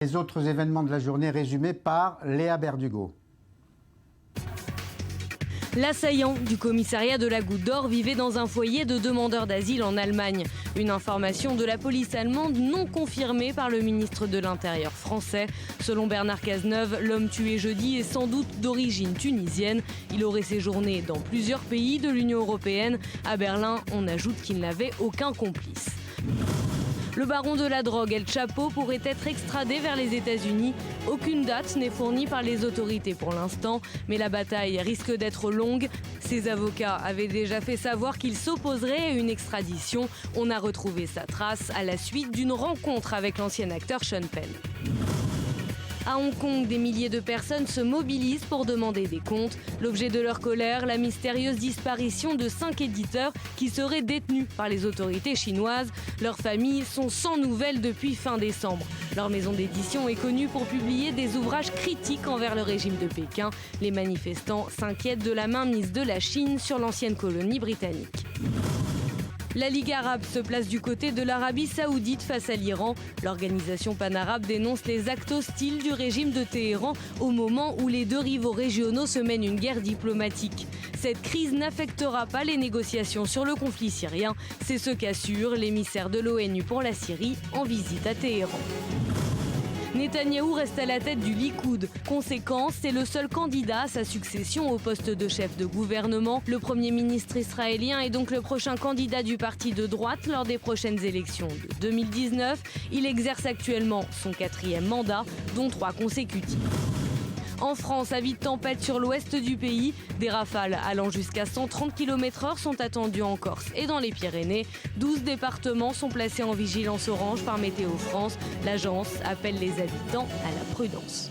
Les autres événements de la journée résumés par Léa Berdugo. L'assaillant du commissariat de la Goutte d'Or vivait dans un foyer de demandeurs d'asile en Allemagne. Une information de la police allemande non confirmée par le ministre de l'Intérieur français. Selon Bernard Cazeneuve, l'homme tué jeudi est sans doute d'origine tunisienne. Il aurait séjourné dans plusieurs pays de l'Union européenne. À Berlin, on ajoute qu'il n'avait aucun complice. Le baron de la drogue El Chapo pourrait être extradé vers les États-Unis. Aucune date n'est fournie par les autorités pour l'instant, mais la bataille risque d'être longue. Ses avocats avaient déjà fait savoir qu'ils s'opposeraient à une extradition. On a retrouvé sa trace à la suite d'une rencontre avec l'ancien acteur Sean Penn. À Hong Kong, des milliers de personnes se mobilisent pour demander des comptes. L'objet de leur colère, la mystérieuse disparition de 5 éditeurs qui seraient détenus par les autorités chinoises. Leurs familles sont sans nouvelles depuis fin décembre. Leur maison d'édition est connue pour publier des ouvrages critiques envers le régime de Pékin. Les manifestants s'inquiètent de la mainmise de la Chine sur l'ancienne colonie britannique. La Ligue arabe se place du côté de l'Arabie saoudite face à l'Iran. L'organisation panarabe dénonce les actes hostiles du régime de Téhéran au moment où les deux rivaux régionaux se mènent une guerre diplomatique. Cette crise n'affectera pas les négociations sur le conflit syrien. C'est ce qu'assure l'émissaire de l'ONU pour la Syrie en visite à Téhéran. Netanyahou reste à la tête du Likoud. Conséquence, c'est le seul candidat à sa succession au poste de chef de gouvernement. Le Premier ministre israélien est donc le prochain candidat du parti de droite lors des prochaines élections de 2019. Il exerce actuellement son 4e mandat, dont 3 consécutifs. En France, avis de tempête sur l'ouest du pays. Des rafales allant jusqu'à 130 km/h sont attendues en Corse et dans les Pyrénées. 12 départements sont placés en vigilance orange par Météo France. L'agence appelle les habitants à la prudence.